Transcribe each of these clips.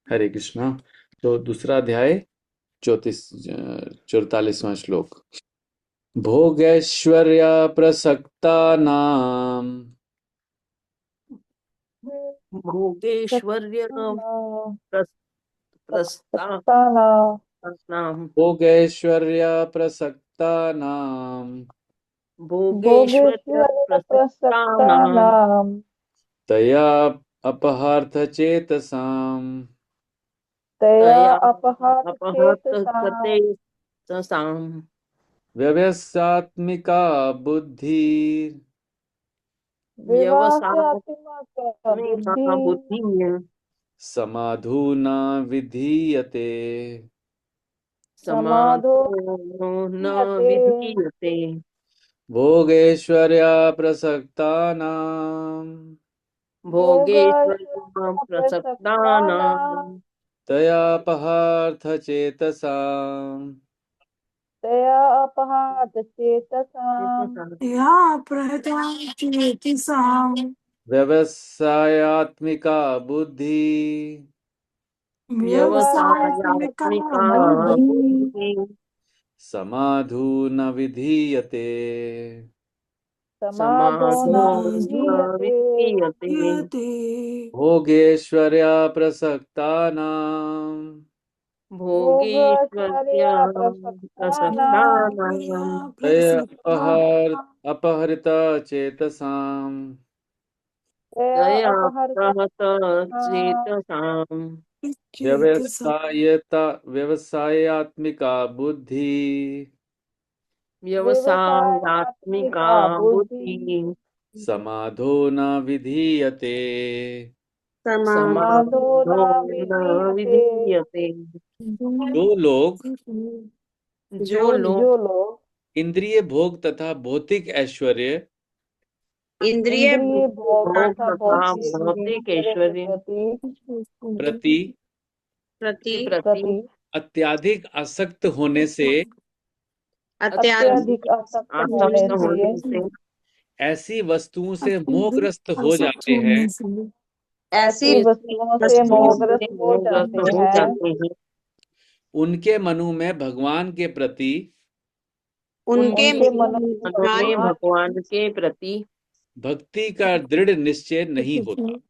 हरे कृष्णा। तो दूसरा अध्याय 44वां श्लोक। भोगैश्वर्य प्रसक्तानां भोगेश्वर्य प्रस- प्रस्तावनाम् सत्ताना भोगैश्वर्य प्रसक्तानां भोगेश्वर्य भोगेश्वर्य प्रसक्तानाम् प्रसक्तानां तया अपहार्थचेतसाम् तया तया अपहार अपहर्तते चेतसाम् तसाम् व्यवसात्मिका बुद्धिर् विवाहात्मक व्यवसायत्मिका बुद्धि बुद्धिः समाधूना विधीयते। समाधो समाधो न यते विधीयते भोगैश्वर्य प्रसक्तानां भोगेश्वर्य भोगेश्वर्य प्रसक्तानां प्रसक्तानाम् तयापहार्थचेतसाम् तया अपहार चेतसाम् या प्रहतां साम व्यवसायात्मिका बुद्धि व्यवसायत्मिका व्यवसायत्मिका बुद्धि बुद्धिः समाधून विधीयते। समाधो समाधो न न समाधियते विधीयते विधीयते भोगेश्वर्य प्रसक्तानां भोगेश्वर्य भोगचर्या प्रसक्तानां प्रसक्तानाम् प्रसक्ता अपहृत चेतसाम् तया तया अपहर्य प्रहत चेतसाम् चेतसा व्यवसायात्मिका बुद्धि व्यवसायात्मिका व्यवसायात्मिका बुद्धि बुद्धिः समाधो न विधीयते। समाधो समाधो न न विधीयते। विधीयते जो लोग जो लोग जो लोग इंद्रिय भोग तथा भौतिक ऐश्वर्य इंद्रिय इंद्रिय भोग भोग तथा तथा भौतिक भौतिक ऐश्वर्य के ऐश्वर्य प्रति प्रति के प्रति प्रति अत्यधिक आसक्त होने से अत्यधिक अत्यधिक आसक्त होने आसक्त से होने से ऐसी वस्तुओं से अत्यधिक मोहग्रस्त हो आसक्त जाते हैं होने से ऐसी ऐसी वस्तुओं से वस्तुओं मोहग्रस्त से हो मोहग्रस्त जाते हो हैं जाते हैं उनके मनो में भगवान के प्रति उनके उनके मनो में मन में भगवान भगवान के प्रति भक्ति का दृढ़ निश्चय नहीं होता। भक्ति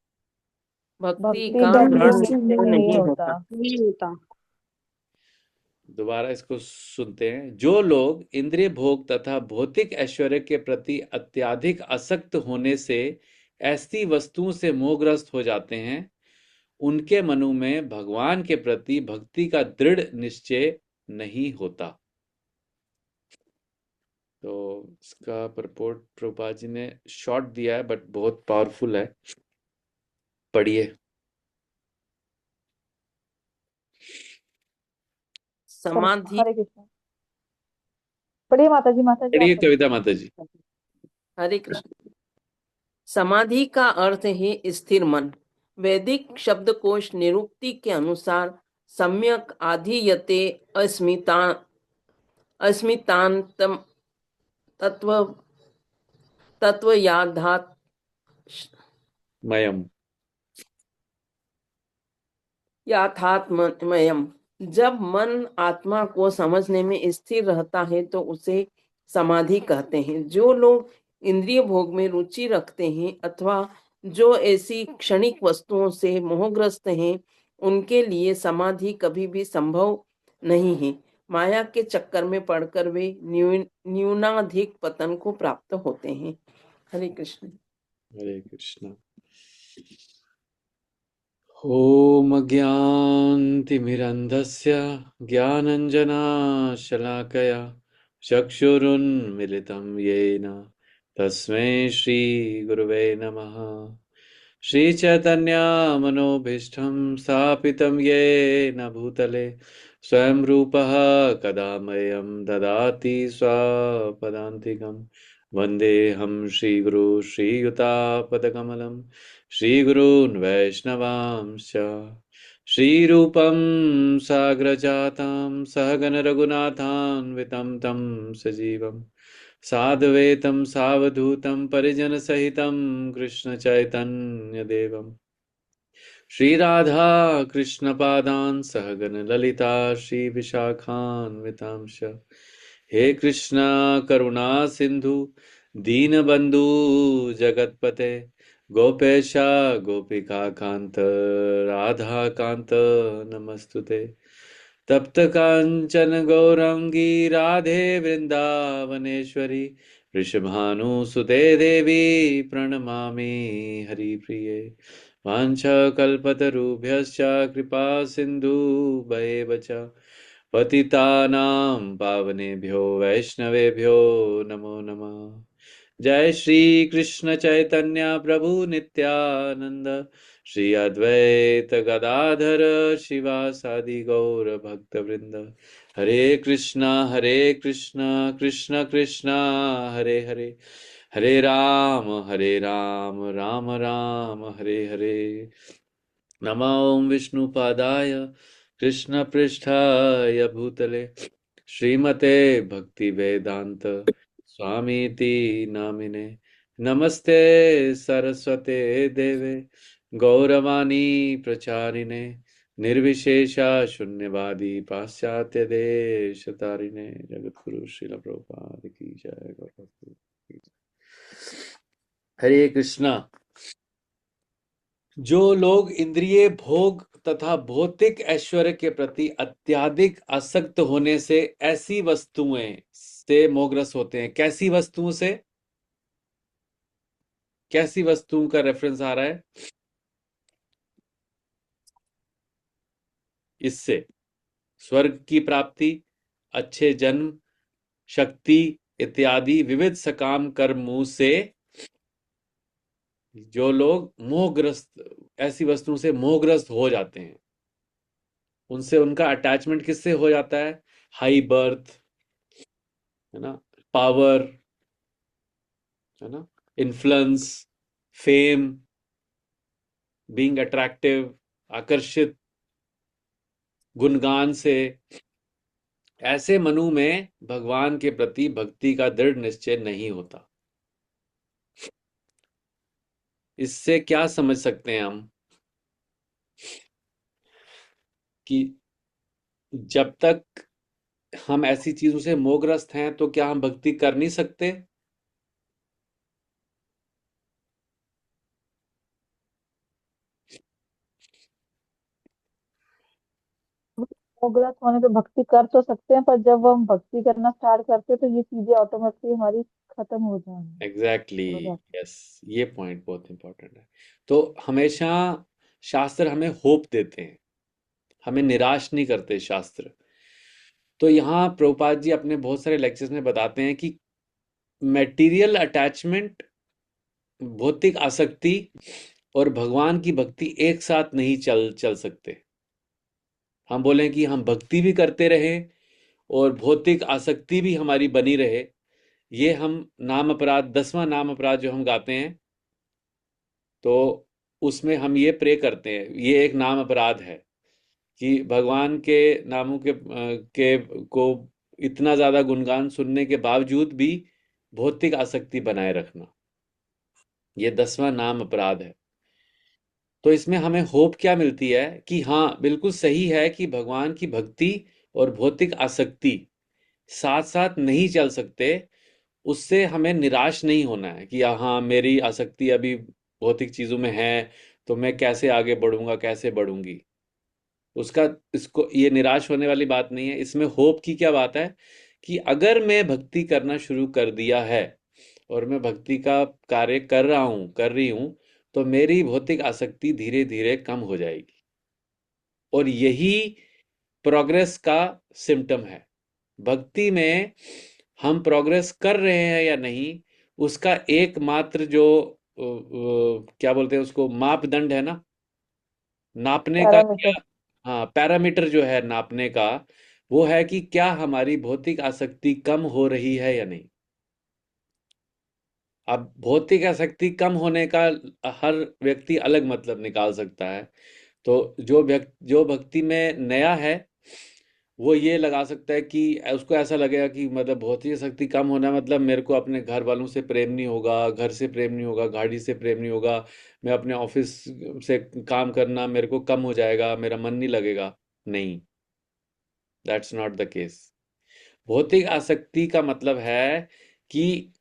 भक्ति का का दृढ़ दृढ़ निश्चय निश्चय नहीं नहीं होता। होता दोबारा इसको सुनते हैं। जो लोग इंद्रिय भोग तथा भौतिक ऐश्वर्य के प्रति अत्यधिक आसक्त होने से ऐसी वस्तुओं से मोहग्रस्त हो जाते हैं उनके मनो में भगवान के प्रति भक्ति का दृढ़ निश्चय नहीं होता। तो इसका परपोर्ट प्रभुपाद जी ने शॉर्ट दिया है बट बहुत पावरफुल है, पढ़िए। समाधि हरे कृष्ण। पढ़िए माता जी आप पढ़िए पढ़िए। कविता माता जी। हरे कृष्ण। समाधि का अर्थ है स्थिर मन। वैदिक शब्दकोश निरुक्ति के अनुसार सम्यक आधीयते अस्मिता अस्मितांतम तत्व तत्व मयम याथात्मयम। जब मन आत्मा को समझने में स्थिर रहता है तो उसे समाधि कहते हैं। जो लोग इंद्रिय भोग में रुचि रखते हैं अथवा जो ऐसी क्षणिक वस्तुओं से मोहग्रस्त हैं उनके लिए समाधि कभी भी संभव नहीं है। माया के चक्कर में पड़कर वे न्यूनाधिक पतन को प्राप्त होते हैं। हरे कृष्ण। हरे कृष्ण। ॐ अज्ञानतिमिरन्धस्य ज्ञानञ्जनाशलाकया चक्षुरुन्मिलितं येन तस्मै श्रीगुरुवे नमः। श्रीचैतन्यमनोभीष्टं स्थापितं येन भूतले स्वयं रूपः कदा मह्यं ददाति स्वपदान्तिकं। वन्देऽहं श्रीगुरो श्रीयुतापदकमलं श्रीगुरून् वैष्णवांश्च। श्रीरूपं साग्रजातं सहगण रघुनाथान्वितं तं सजीवं साद्वैतं सावधूतं परिजनसहितं कृष्णचैतन्यदेवं श्री राधा कृष्ण पादान सहगन ललिता श्री विशाखान्वितांश। हे कृष्ण करुणा सिंधु दीनबंधु जगतपते गोपेश गोपिका कांत राधा कांत नमस्तुते। तप्त कांचन गौरांगी राधे वृंदावनेश्वरी वृषभानुसुते देवी प्रणमामि हरिप्रिये। वाञ्छाकल्पतरुभ्यश्च कृपा सिन्धुभैव च पतितानां पावनेभ्यो वैष्णवेभ्यो नमो नमः। जय श्री कृष्ण चैतन्य प्रभु नित्यानंद श्री अद्वैत गदाधर शिवासादि गौर भक्त वृंद। हरे कृष्णा कृष्ण कृष्णा हरे हरे हरे राम राम राम हरे हरे। नमो विष्णुपादाय कृष्णपृष्ठाय भूतले श्रीमते भक्ति वेदांत स्वामीति नामिने। नमस्ते सरस्वते देवे गौरवाणी प्रचारिणे निर्विशेषा शून्यवादी पाश्चात्य देश तारिणे। जगतगुरु श्रील प्रभुपाद की जय। गौर की जय। हरे कृष्णा। जो लोग इंद्रिय भोग तथा भौतिक ऐश्वर्य के प्रति अत्यधिक आसक्त होने से ऐसी वस्तुएं से मोहग्रस्त होते हैं। कैसी वस्तुओं से? कैसी वस्तुओं का रेफरेंस आ रहा है इससे? स्वर्ग की प्राप्ति, अच्छे जन्म, शक्ति इत्यादि विविध सकाम कर्मों से जो लोग मोहग्रस्त, ऐसी वस्तुओं से मोहग्रस्त हो जाते हैं, उनसे उनका अटैचमेंट किससे हो जाता है? हाई बर्थ, है ना, पावर, है ना, इन्फ्लुएंस, फेम, बीइंग अट्रैक्टिव, आकर्षित, गुणगान से। ऐसे मनु में भगवान के प्रति भक्ति का दृढ़ निश्चय नहीं होता। इससे क्या समझ सकते हैं हम कि जब तक हम ऐसी चीजों से मोहग्रस्त हैं तो क्या हम भक्ति कर नहीं सकते? मोहग्रस्त होने पे भक्ति कर तो सकते हैं, पर जब हम भक्ति करना स्टार्ट करते हैं तो ये चीजें ऑटोमेटिकली हमारी खत्म हो जाएंगी, एग्जैक्टली, हो जाती यस, ये पॉइंट बहुत इंपॉर्टेंट है। तो हमेशा शास्त्र हमें होप देते हैं, हमें निराश नहीं करते शास्त्र। तो यहाँ प्रभुपाद जी अपने बहुत सारे लेक्चर्स में बताते हैं कि मटेरियल अटैचमेंट, भौतिक आसक्ति और भगवान की भक्ति एक साथ नहीं चल सकते। हम बोलें कि हम भक्ति भी करते रहें और भौतिक आसक्ति भी हमारी बनी रहे, ये हम नाम अपराध, 10वां नाम अपराध जो हम गाते हैं, तो उसमें हम ये प्रे करते हैं, ये एक नाम अपराध है कि भगवान के नामों के को इतना ज्यादा गुणगान सुनने के बावजूद भी भौतिक आसक्ति बनाए रखना, ये 10वां नाम अपराध है। तो इसमें हमें होप क्या मिलती है कि हाँ, बिल्कुल सही है कि भगवान की भक्ति और भौतिक आसक्ति साथ साथ नहीं चल सकते। उससे हमें निराश नहीं होना है कि हाँ, मेरी आसक्ति अभी भौतिक चीजों में है, तो मैं कैसे आगे बढ़ूंगा, कैसे बढ़ूंगी। उसका, इसको, ये निराश होने वाली बात नहीं है। इसमें होप की क्या बात है कि अगर मैं भक्ति करना शुरू कर दिया है और मैं भक्ति का कार्य कर रहा हूं, कर रही हूं, तो मेरी भौतिक आसक्ति धीरे धीरे कम हो जाएगी। और यही प्रोग्रेस का सिम्टम है। भक्ति में हम प्रोग्रेस कर रहे हैं या नहीं, उसका एकमात्र जो क्या बोलते हैं उसको, मापदंड है ना, नापने का पैरामीटर। क्या, हाँ, पैरामीटर जो है नापने का, वो है कि क्या हमारी भौतिक आसक्ति कम हो रही है या नहीं। अब भौतिक आसक्ति कम होने का हर व्यक्ति अलग मतलब निकाल सकता है। तो जो भक्ति में नया है, वो ये लगा सकता है कि उसको ऐसा लगेगा कि मतलब भौतिक शक्ति कम होना मतलब मेरे को अपने घर वालों से प्रेम नहीं होगा, घर से प्रेम नहीं होगा, गाड़ी से प्रेम नहीं होगा, मैं अपने ऑफिस से काम करना मेरे को कम हो जाएगा, मेरा मन नहीं लगेगा। नहीं, दैट्स नॉट द केस। भौतिक आसक्ति का मतलब है कि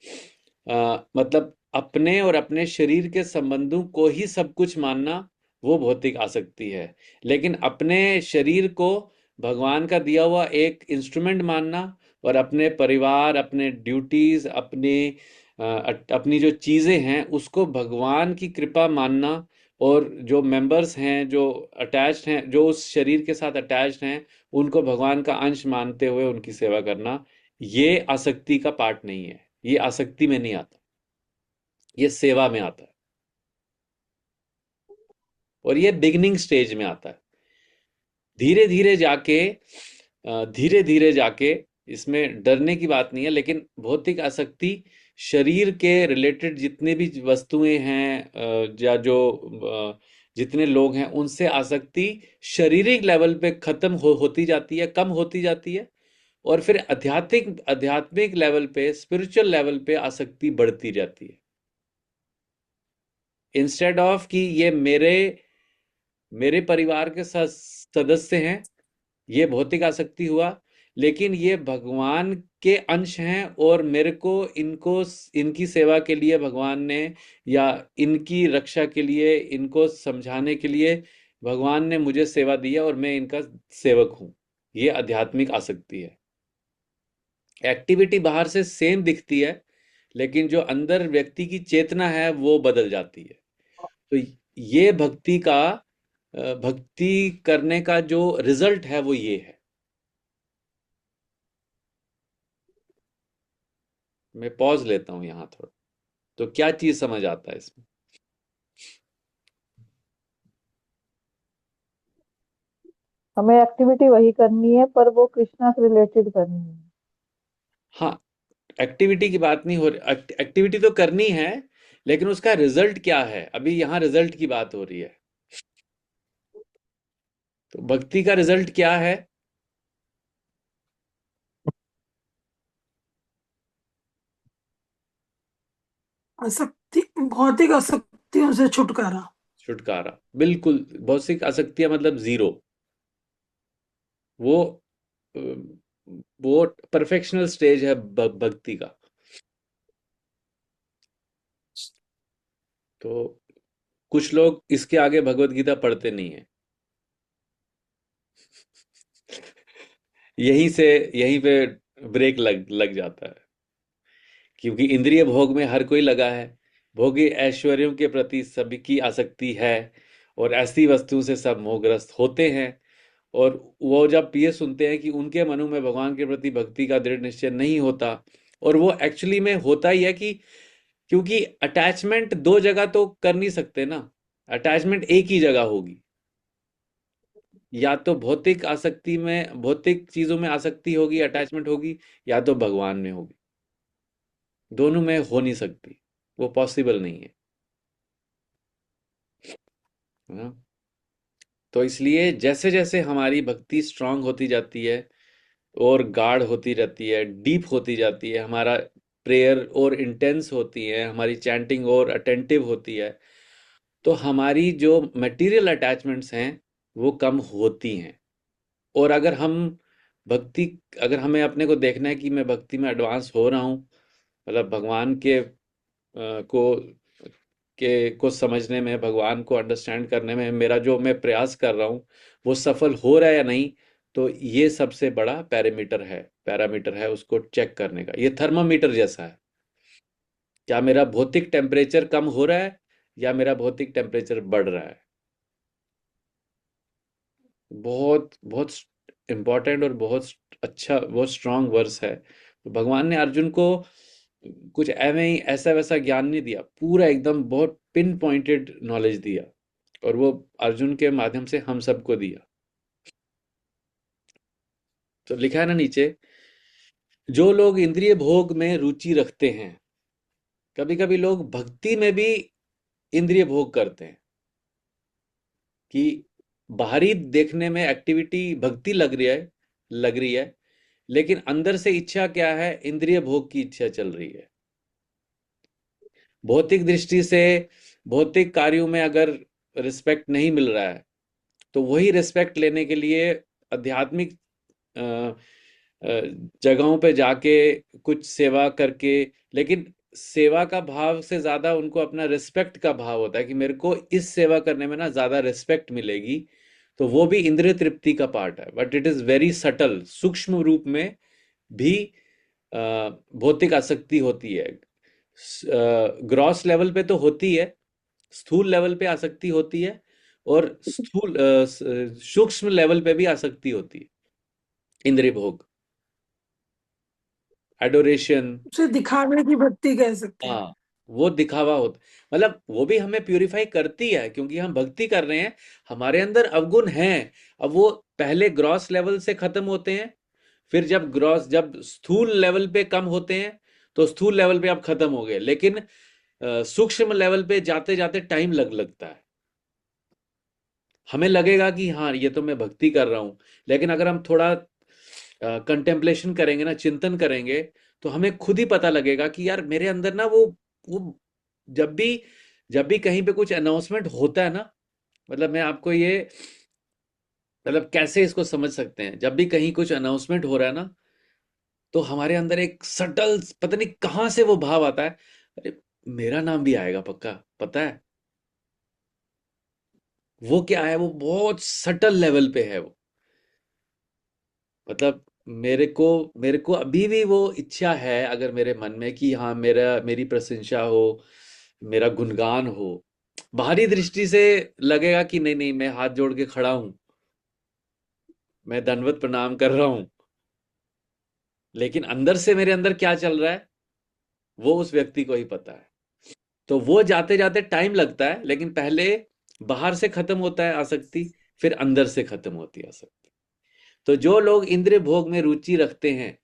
मतलब अपने और अपने शरीर के संबंधों को ही सब कुछ मानना, वो भौतिक आसक्ति है। लेकिन अपने शरीर को भगवान का दिया हुआ एक इंस्ट्रूमेंट मानना, और अपने परिवार, अपने ड्यूटीज, अपनी जो चीज़ें हैं उसको भगवान की कृपा मानना, और जो मेंबर्स हैं जो अटैच्ड हैं, जो उस शरीर के साथ अटैच्ड हैं, उनको भगवान का अंश मानते हुए उनकी सेवा करना, ये आसक्ति का पार्ट नहीं है। ये आसक्ति में नहीं आता, ये सेवा में आता है, और ये बिगिनिंग स्टेज में आता है। धीरे धीरे जाके धीरे धीरे जाके, इसमें डरने की बात नहीं है, लेकिन भौतिक आसक्ति शरीर के रिलेटेड जितने भी वस्तुएं हैं, या जो जितने लोग हैं उनसे आसक्ति शारीरिक लेवल पे खत्म होती जाती है, कम होती जाती है, और फिर आध्यात्मिक आध्यात्मिक लेवल पे, स्पिरिचुअल लेवल पे आसक्ति बढ़ती जाती है। इंस्टेड ऑफ कि ये मेरे मेरे परिवार के सदस्य हैं, ये भौतिक आसक्ति हुआ, लेकिन ये भगवान के अंश हैं, और मेरे को इनको, इनकी सेवा के लिए भगवान ने, या इनकी रक्षा के लिए, इनको समझाने के लिए भगवान ने मुझे सेवा दी है, और मैं इनका सेवक हूं। ये आध्यात्मिक आसक्ति है। एक्टिविटी बाहर से सेम दिखती है, लेकिन जो अंदर व्यक्ति की चेतना है वो बदल जाती है। तो ये भक्ति करने का जो रिजल्ट है वो ये है। मैं पॉज लेता हूं यहां थोड़ा। तो क्या चीज समझ आता है इसमें? हमें एक्टिविटी वही करनी है, पर वो कृष्णा से रिलेटेड करनी है। हाँ, एक्टिविटी की बात नहीं हो रही, एक्टिविटी तो करनी है, लेकिन उसका रिजल्ट क्या है, अभी यहाँ रिजल्ट की बात हो रही है। तो भक्ति का रिजल्ट क्या है? आसक्ति, भौतिक आसक्तियों से छुटकारा। छुटकारा, बिल्कुल। भौतिक आसक्तियां मतलब जीरो। वो अ, वो परफेक्शनल स्टेज है भक्ति का। तो कुछ लोग इसके आगे भगवत गीता पढ़ते नहीं है। यहीं से, यहीं पे ब्रेक लग लग जाता है, क्योंकि इंद्रिय भोग में हर कोई लगा है, भोगी ऐश्वर्यों के प्रति सभी की आसक्ति है, और ऐसी वस्तुओं से सब मोहग्रस्त होते हैं। और वो जब ये सुनते हैं कि उनके मनों में भगवान के प्रति भक्ति का दृढ़ निश्चय नहीं होता, और वो एक्चुअली में होता ही है कि क्योंकि अटैचमेंट दो जगह तो कर नहीं सकते ना, अटैचमेंट एक ही जगह होगी। या तो भौतिक आसक्ति में, भौतिक चीजों में आसक्ति होगी, अटैचमेंट होगी, या तो भगवान में होगी। दोनों में हो नहीं सकती, वो पॉसिबल नहीं है। है ना? तो इसलिए जैसे जैसे हमारी भक्ति स्ट्रांग होती जाती है, और गाढ़ होती रहती है, डीप होती जाती है, हमारा प्रेयर और इंटेंस होती है, हमारी चैंटिंग और अटेंटिव होती है, तो हमारी जो मटेरियल अटैचमेंट्स हैं वो कम होती हैं। और भक्ति अगर हमें अपने को देखना है कि मैं भक्ति में एडवांस हो रहा हूँ, मतलब भगवान को समझने में, भगवान को अंडरस्टैंड करने में मेरा जो मैं प्रयास कर रहा हूँ वो सफल हो रहा है या नहीं, तो ये सबसे बड़ा पैरामीटर है उसको चेक करने का। ये थर्मामीटर जैसा है। क्या मेरा भौतिक टेम्परेचर कम हो रहा है, या मेरा भौतिक टेम्परेचर बढ़ रहा है? बहुत बहुत इम्पोर्टेंट और बहुत अच्छा, बहुत स्ट्रांग वर्स है। तो भगवान ने अर्जुन को कुछ एवं ही ऐसा वैसा ज्ञान नहीं दिया, पूरा एकदम बहुत पिन पॉइंटेड नॉलेज दिया, और वो अर्जुन के माध्यम से हम सबको दिया। तो लिखा है ना नीचे, जो लोग इंद्रिय भोग में रुचि रखते हैं, कभी कभी लोग भक्ति में भी इंद्रिय भोग करते हैं, कि बाहरी देखने में एक्टिविटी भक्ति लग रही है, लग रही है, लेकिन अंदर से इच्छा क्या है? इंद्रिय भोग की इच्छा चल रही है। भौतिक दृष्टि से भौतिक कार्यों में अगर रिस्पेक्ट नहीं मिल रहा है, तो वही रिस्पेक्ट लेने के लिए आध्यात्मिक अ, जगहों पे जाके कुछ सेवा करके, लेकिन सेवा का भाव से ज्यादा उनको अपना रिस्पेक्ट का भाव होता है कि मेरे को इस सेवा करने में ना ज्यादा रिस्पेक्ट मिलेगी। तो वो भी इंद्रिय तृप्ति का पार्ट है, but it is very subtle, सूक्ष्म रूप में भी भौतिक आसक्ति होती है। ग्रॉस लेवल पे तो होती है, स्थूल लेवल पे आसक्ति होती है, और सूक्ष्म लेवल पे भी आसक्ति होती है। इंद्रिय भोग, एडोरेशन। उसे दिखावे की भक्ति कह सकते हैं। हाँ, वो दिखावा होता, मतलब वो भी हमें प्यूरिफाई करती है क्योंकि हम भक्ति कर रहे हैं, हमारे अंदर अवगुण हैं। अब वो पहले ग्रॉस लेवल से खत्म होते हैं, फिर जब स्थूल लेवल पे कम होते हैं, तो स्थूल लेवल पे अब खत्म हो गए, लेकिन सूक्ष्म लेवल पे जाते जाते टाइम लगता है। हमें लगेगा कि हाँ, ये तो मैं भक्ति कर रहा हूँ, लेकिन अगर हम थोड़ा कंटेम्पलेशन करेंगे ना, चिंतन करेंगे, तो हमें खुद ही पता लगेगा कि यार मेरे अंदर ना वो जब भी जब भी कहीं पे कुछ अनाउंसमेंट होता है ना, मतलब मैं आपको ये, मतलब कैसे इसको समझ सकते हैं, जब भी कहीं कुछ अनाउंसमेंट हो रहा है ना, तो हमारे अंदर एक सटल, पता नहीं कहाँ से वो भाव आता है, अरे मेरा नाम भी आएगा पक्का, पता है। वो क्या है? वो बहुत सटल लेवल पे है वो, मतलब मेरे को अभी भी वो इच्छा है अगर मेरे मन में कि हाँ, मेरी प्रशंसा हो, मेरा गुणगान हो। बाहरी दृष्टि से लगेगा कि नहीं नहीं, मैं हाथ जोड़ के खड़ा हूं, मैं दंडवत प्रणाम कर रहा हूं, लेकिन अंदर से मेरे अंदर क्या चल रहा है, वो उस व्यक्ति को ही पता है। तो वो जाते जाते टाइम लगता है, लेकिन पहले बाहर से खत्म होता है आसक्ति, फिर अंदर से खत्म होती है आसक्ति। तो जो लोग इंद्रिय भोग में रुचि रखते हैं,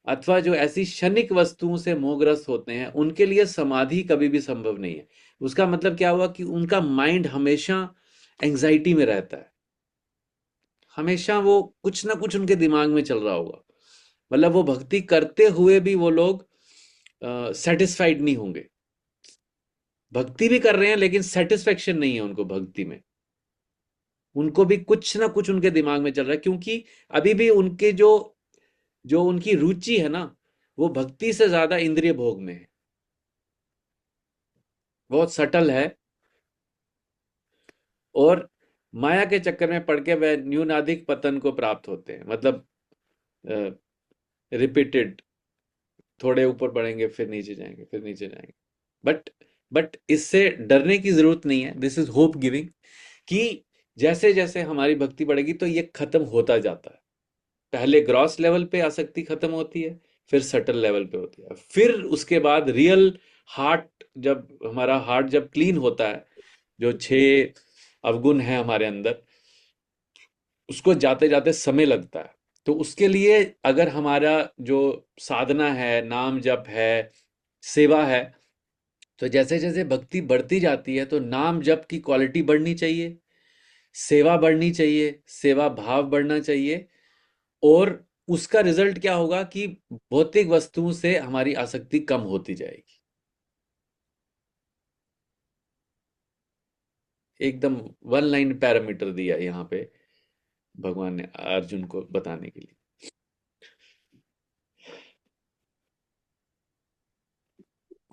अथवा जो ऐसी क्षणिक वस्तुओं से मोहग्रस्त होते हैं, उनके लिए समाधि कभी भी संभव नहीं है। उसका मतलब क्या हुआ कि उनका माइंड हमेशा एंजाइटी में रहता है, हमेशा वो कुछ ना कुछ उनके दिमाग में चल रहा होगा। मतलब वो भक्ति करते हुए भी वो लोग सेटिस्फाइड नहीं होंगे, भक्ति भी कर रहे हैं लेकिन सेटिस्फेक्शन नहीं है उनको भक्ति में। उनको भी कुछ ना कुछ उनके दिमाग में चल रहा है, क्योंकि अभी भी उनके जो जो उनकी रुचि है ना, वो भक्ति से ज्यादा इंद्रिय भोग में है, बहुत सटल है। और माया के चक्कर में पड़ के वह न्यूनाधिक पतन को प्राप्त होते हैं, मतलब रिपीटेड, थोड़े ऊपर बढ़ेंगे फिर नीचे जाएंगे, फिर नीचे जाएंगे। बट बट इससे डरने की जरूरत नहीं है, दिस इज होप गिविंग, कि जैसे जैसे हमारी भक्ति बढ़ेगी तो ये खत्म होता जाता है। पहले ग्रॉस लेवल पे आसक्ति खत्म होती है, फिर सटल लेवल पे होती है, फिर उसके बाद रियल हार्ट, जब हमारा हार्ट जब क्लीन होता है, जो 6 अवगुण है हमारे अंदर, उसको जाते जाते समय लगता है। तो उसके लिए अगर हमारा जो साधना है, नाम जप है, सेवा है, तो जैसे जैसे भक्ति बढ़ती जाती है, तो नाम जप की क्वालिटी बढ़नी चाहिए, सेवा बढ़नी चाहिए, सेवा भाव बढ़ना चाहिए। और उसका रिजल्ट क्या होगा कि भौतिक वस्तुओं से हमारी आसक्ति कम होती जाएगी। एकदम वन लाइन पैरामीटर दिया यहाँ पे भगवान ने अर्जुन को बताने के लिए।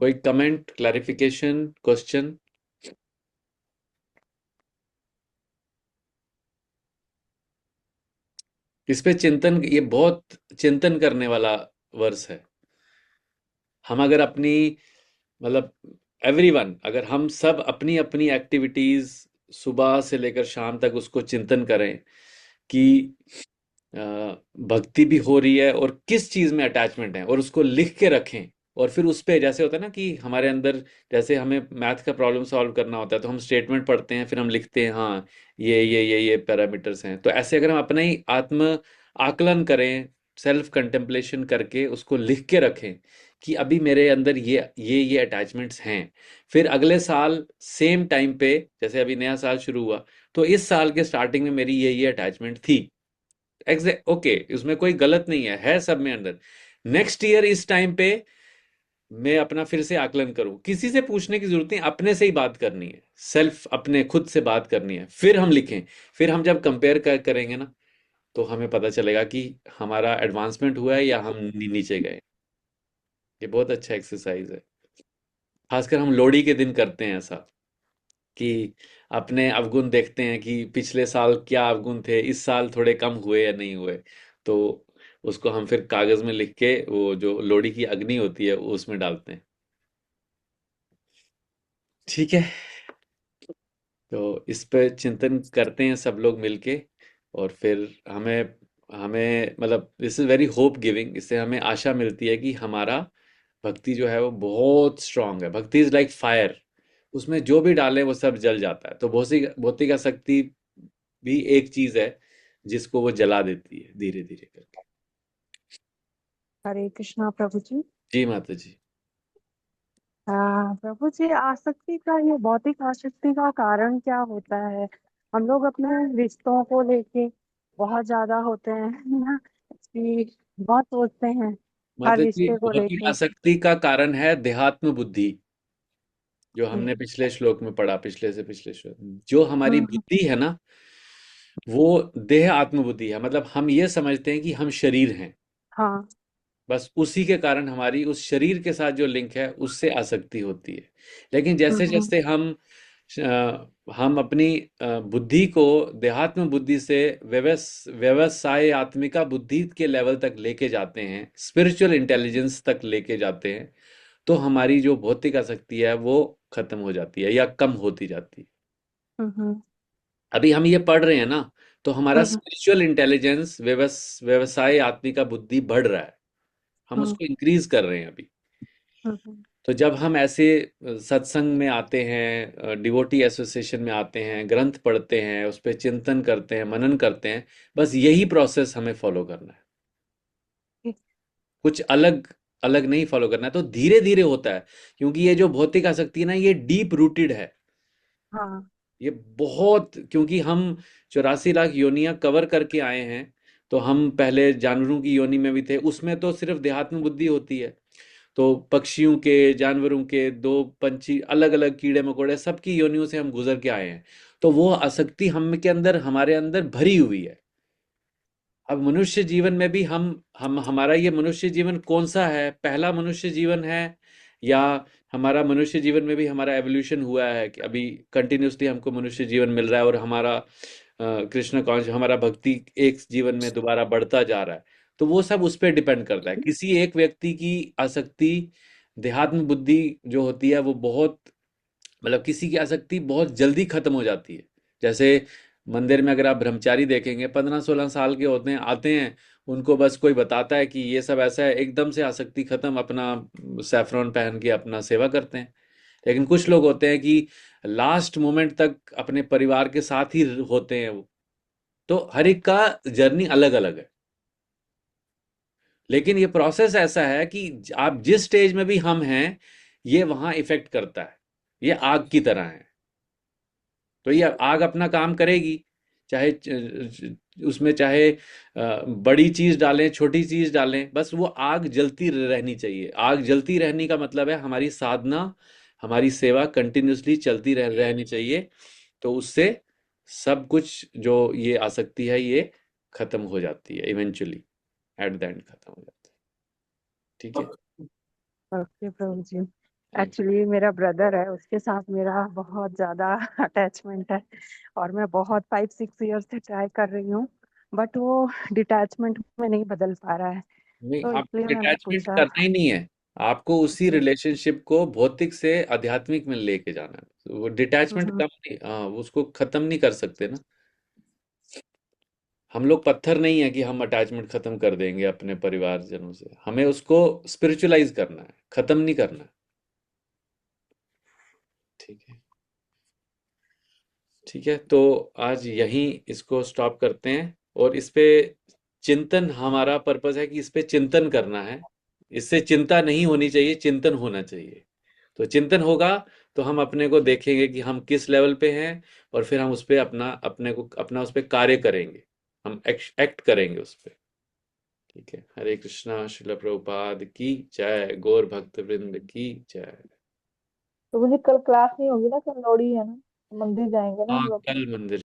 कोई कमेंट, क्लैरिफिकेशन, क्वेश्चन? इस पे चिंतन, ये बहुत चिंतन करने वाला वर्ष है। हम अगर अपनी, मतलब एवरीवन, अगर हम सब अपनी अपनी एक्टिविटीज सुबह से लेकर शाम तक उसको चिंतन करें कि अ, भक्ति भी हो रही है और किस चीज में अटैचमेंट है, और उसको लिख के रखें। और फिर उस पे, जैसे होता है ना कि हमारे अंदर, जैसे हमें मैथ का प्रॉब्लम सॉल्व करना होता है, तो हम स्टेटमेंट पढ़ते हैं, फिर हम लिखते हैं हाँ, ये पैरामीटर्स हैं। तो ऐसे अगर हम अपना ही आत्म आकलन करें, सेल्फ कंटेम्पलेशन करके उसको लिख के रखें कि अभी मेरे अंदर ये अटैचमेंट्स हैं, फिर अगले साल सेम टाइम पे, जैसे अभी नया साल शुरू हुआ, तो इस साल के स्टार्टिंग में मेरी ये अटैचमेंट थी, एग्जैक्ट, ओके, उसमें कोई गलत नहीं है सब में अंदर। नेक्स्ट ईयर इस टाइम पे मैं अपना फिर से आकलन करूं, किसी से पूछने की जरूरत नहीं, अपने से ही बात करनी है, सेल्फ अपने खुद से बात करनी है, फिर हम लिखें। फिर हम जब कंपेयर करेंगे ना, तो हमें पता चलेगा कि हमारा एडवांसमेंट हुआ है या हम नीचे गए। ये बहुत अच्छा एक्सरसाइज है। खासकर हम लोहड़ी के दिन करते हैं ऐसा, कि अपने अवगुण देखते हैं कि पिछले साल क्या अवगुण थे, इस साल थोड़े कम हुए या नहीं हुए। तो उसको हम फिर कागज में लिख के वो जो लोहड़ी की अग्नि होती है वो उसमें डालते हैं। ठीक है, तो इस पे चिंतन करते हैं सब लोग मिलके। और फिर हमें हमें मतलब this is very hope giving, इससे हमें आशा मिलती है कि हमारा भक्ति जो है वो बहुत स्ट्रांग है। भक्ति इज लाइक फायर, उसमें जो भी डाले वो सब जल जाता है। तो भौतिक भौतिक आसक्ति भी एक चीज है जिसको वो जला देती है धीरे धीरे करके। हरे कृष्णा प्रभु जी। जी माता जी। प्रभु जी, आसक्ति का, ये भौतिक आसक्ति का कारण क्या होता है? हम लोग अपने रिश्तों को लेके बहुत ज्यादा होते हैं ना, कि बहुत सोचते हैं हर माता जी, रिश्ते को भौतिक लेके। आसक्ति का कारण है देहात्म बुद्धि, जो हम्म। हमने पिछले श्लोक में पढ़ा, पिछले से पिछले श्लोक जो हमारी हम्म। बुद्धि है ना, वो देह आत्मबुद्धि है। मतलब हम ये समझते हैं कि हम शरीर हैं, हाँ। बस उसी के कारण हमारी उस शरीर के साथ जो लिंक है उससे आसक्ति होती है। लेकिन जैसे हम्म। जैसे हम अपनी बुद्धि को देहात्म बुद्धि से व्यवसाय आत्मिका बुद्धि के लेवल तक लेके जाते हैं, स्पिरिचुअल इंटेलिजेंस तक लेके जाते हैं, तो हमारी जो भौतिक आसक्ति है वो खत्म हो जाती है या कम होती जाती है। हम्म। अभी हम ये पढ़ रहे हैं ना, तो हमारा हम्म। स्पिरिचुअल इंटेलिजेंस व्यवसाय आत्मिका बुद्धि बढ़ रहा है, हम हम्म। उसको इंक्रीज कर रहे हैं अभी। हम्म। तो जब हम ऐसे सत्संग में आते हैं, डिवोटी एसोसिएशन में आते हैं, ग्रंथ पढ़ते हैं, उस पर चिंतन करते हैं, मनन करते हैं, बस यही प्रोसेस हमें फॉलो करना है, कुछ अलग अलग नहीं फॉलो करना है। तो धीरे धीरे होता है, क्योंकि ये जो भौतिक आसक्ति है ना, ये डीप रूटेड है। हाँ। ये बहुत, क्योंकि हम 84 लाख योनियां कवर करके आए हैं, तो हम पहले जानवरों की योनि में भी थे, उसमें तो सिर्फ देहात्म बुद्धि होती है। तो पक्षियों के, जानवरों के, दो पंछी, अलग अलग कीड़े मकोड़े, सबकी योनियों से हम गुजर के आए हैं। तो वो आसक्ति हम के अंदर, हमारे अंदर भरी हुई है। अब मनुष्य जीवन में भी हम हमारा ये मनुष्य जीवन कौन सा है, पहला मनुष्य जीवन है, या हमारा मनुष्य जीवन में भी हमारा एवोल्यूशन हुआ है कि अभी कंटिन्यूसली हमको मनुष्य जीवन मिल रहा है, और हमारा कृष्ण कॉन्श, हमारा भक्ति एक जीवन में दोबारा बढ़ता जा रहा है। तो वो सब उस पर डिपेंड करता है। किसी एक व्यक्ति की आसक्ति, देहात्म बुद्धि जो होती है वो बहुत, मतलब किसी की आसक्ति बहुत जल्दी खत्म हो जाती है। जैसे मंदिर में अगर आप ब्रह्मचारी देखेंगे, 15-16 साल के होते हैं, आते हैं, उनको बस कोई बताता है कि ये सब ऐसा है, एकदम से आसक्ति खत्म, अपना सैफरॉन पहन के अपना सेवा करते हैं। लेकिन कुछ लोग होते हैं कि लास्ट मोमेंट तक अपने परिवार के साथ ही होते हैं वो। तो हर एक का जर्नी अलग अलग है, लेकिन ये प्रोसेस ऐसा है कि आप जिस स्टेज में भी हम हैं, ये वहां इफेक्ट करता है। ये आग की तरह है, तो ये आग अपना काम करेगी, चाहे उसमें चाहे बड़ी चीज डालें, छोटी चीज डालें, बस वो आग जलती रहनी चाहिए। आग जलती रहने का मतलब है हमारी साधना, हमारी सेवा कंटिन्यूसली चलती रहनी चाहिए। तो उससे सब कुछ जो ये आसक्ति है ये खत्म हो जाती है, इवेंचुअली एट द एंड खत्म हो जाती है। ठीक है। ओके प्रभु जी। थैंक एक्चुअली मेरा ब्रदर है, उसके साथ मेरा बहुत ज्यादा अटैचमेंट है, और मैं बहुत 5-6 ईयर से ट्राई कर रही हूँ, बट वो डिटैचमेंट में नहीं बदल पा रहा है। यू। नहीं, तो आपको इसलिए मैंने डिटैचमेंट पूछा। करना ही नहीं है, आपको उसी जी। रिलेशनशिप को भौतिक से आध्यात्मिक में लेके जाना है। तो वो डिटैचमेंट हम्म। कम नहीं, हाँ, उसको खत्म नहीं कर सकते ना। हम लोग पत्थर नहीं है कि हम अटैचमेंट खत्म कर देंगे अपने परिवारजनों से, हमें उसको स्पिरिचुअलाइज करना है, खत्म नहीं करना है। ठीक है। ठीक है, तो आज यहीं इसको स्टॉप करते हैं। और इस पे चिंतन, हमारा पर्पस है कि इस पे चिंतन करना है। इससे चिंता नहीं होनी चाहिए, चिंतन होना चाहिए। तो चिंतन होगा तो हम अपने को देखेंगे कि हम किस लेवल पे हैं, और फिर हम उस पे अपना अपने को अपना उस पे कार्य करेंगे। हम एक्ट करेंगे उस पे। ठीक है, हरे कृष्णा, श्रील प्रभुपाद की जय, गौर भक्त वृंद की जय। तो मुझे कल क्लास नहीं होगी ना, कल लोहड़ी है ना, मंदिर जाएंगे ना हाँ, हम लोग। कल मंदिर